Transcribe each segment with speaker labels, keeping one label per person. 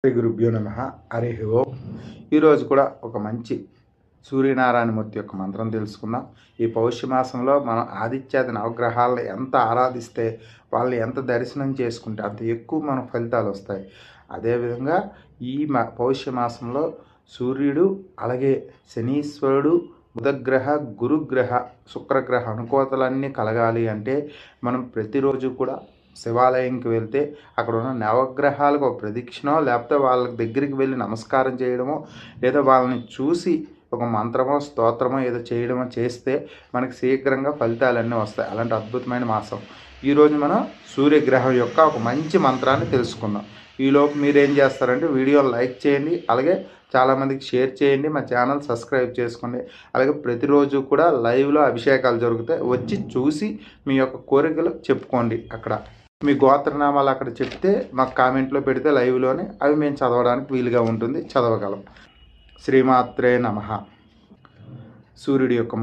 Speaker 1: శ్రీ గురుభ్యో నమ. హరి ఓం. ఈరోజు కూడా ఒక మంచి సూర్యనారాయణమూర్తి యొక్క మంత్రం తెలుసుకుందాం. ఈ పౌష్యమాసంలో మనం ఆదిత్యాది నవగ్రహాలను ఎంత ఆరాధిస్తే, వాళ్ళని ఎంత దర్శనం చేసుకుంటే అంత ఎక్కువ మన ఫలితాలు వస్తాయి. అదేవిధంగా ఈ పౌష్యమాసంలో సూర్యుడు, అలాగే శనీశ్వరుడు, బుధగ్రహ, గురుగ్రహ, శుక్రగ్రహ అనుకూతలన్నీ కలగాలి అంటే మనం ప్రతిరోజు కూడా శివాలయంకి వెళ్తే అక్కడ ఉన్న నవగ్రహాలకు ఒక ప్రదక్షిణో, లేకపోతే వాళ్ళ దగ్గరికి వెళ్ళి నమస్కారం చేయడమో, లేదా వాళ్ళని చూసి ఒక మంత్రమో స్తోత్రమో ఏదో చేయడమో చేస్తే మనకి శీఘ్రంగా ఫలితాలన్నీ వస్తాయి. అలాంటి అద్భుతమైన మాసం. ఈరోజు మనం సూర్యగ్రహం యొక్క ఒక మంచి మంత్రాన్ని తెలుసుకుందాం. ఈలోపు మీరేం చేస్తారంటే వీడియోని లైక్ చేయండి, అలాగే చాలామందికి షేర్ చేయండి, మా ఛానల్ సబ్స్క్రైబ్ చేసుకోండి. అలాగే ప్రతిరోజు కూడా లైవ్లో అభిషేకాలు జరుగుతాయి, వచ్చి చూసి మీ యొక్క కోరికలు చెప్పుకోండి. అక్కడ మీ గోత్రనామాలు అక్కడ చెప్తే మాకు కామెంట్లో పెడితే లైవ్లోనే అవి మేము చదవడానికి వీలుగా ఉంటుంది, చదవగలం. శ్రీమాత్రే నమః. సూర్యుడి యొక్క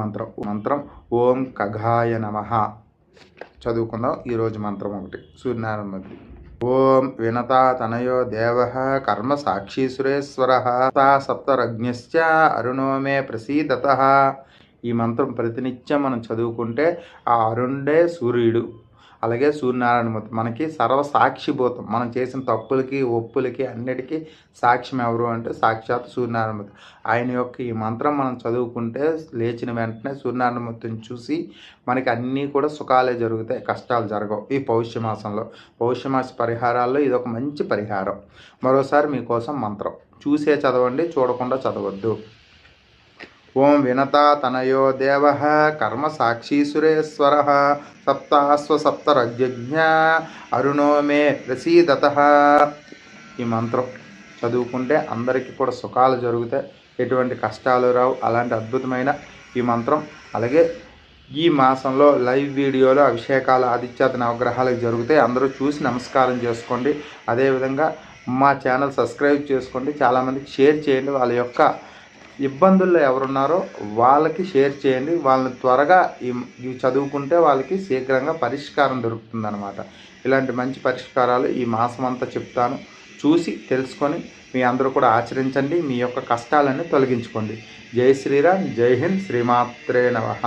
Speaker 1: మంత్రం ఓం ఖగాయ నమః. చదువుకుందాం. ఈరోజు మంత్రం ఒకటి సూర్యనారాయణ. ఓం వినతా తనయో దేవ కర్మ సాక్షి సురేశ్వర సప్తరజ్ఞశ్చ అరుణో మే ప్రసీదత. ఈ మంత్రం ప్రతినిత్యం మనం చదువుకుంటే ఆ అరుణుడే సూర్యుడు, అలాగే సూర్యనారాయణమూర్తి మనకి సర్వసాక్షిభూతం. మనం చేసిన తప్పులకి ఒప్పులకి అన్నిటికీ సాక్ష్యం ఎవరు అంటే సాక్షాత్ సూర్యనారాయణమూర్తి. ఆయన యొక్క ఈ మంత్రం మనం చదువుకుంటే లేచిన వెంటనే సూర్యనారాయణమూర్తిని చూసి మనకి అన్నీ కూడా సుఖాలే జరుగుతాయి, కష్టాలు జరగవు. ఈ పౌష్యమాసంలో పౌష్యమాస పరిహారాల్లో ఇది ఒక మంచి పరిహారం. మరోసారి మీకోసం మంత్రం చూసే చదవండి, చూడకుండా చదవద్దు. ఓం వినతా తనయో దేవ కర్మ సాక్షి సురేశ్వర సప్తాశ్వసప్తరజ్ఞ అరుణో మే ప్రసీదత. ఈ మంత్రం చదువుకుంటే అందరికీ కూడా సుఖాలు జరుగుతాయి, ఎటువంటి కష్టాలు రావు. అలాంటి అద్భుతమైన ఈ మంత్రం. అలాగే ఈ మాసంలో లైవ్ వీడియోలో అభిషేకాలు ఆదిత్యాది నవగ్రహాలకు జరుగుతాయి, అందరూ చూసి నమస్కారం చేసుకోండి. అదేవిధంగా మా ఛానల్ సబ్స్క్రైబ్ చేసుకోండి, చాలామందికి షేర్ చేయండి. వాళ్ళ యొక్క ఇబ్బందుల్లో ఎవరున్నారో వాళ్ళకి షేర్ చేయండి. వాళ్ళని త్వరగా ఇవి చదువుకుంటే వాళ్ళకి శీఘ్రంగా పరిష్కారం దొరుకుతుందన్నమాట. ఇలాంటి మంచి పరిష్కారాలు ఈ మాసం అంతా చెప్తాను, చూసి తెలుసుకొని మీ అందరూ కూడా ఆచరించండి. మీ యొక్క కష్టాలన్నీ తొలగించుకోండి. జై శ్రీరామ్, జై హింద్, శ్రీమాత్రే నమః.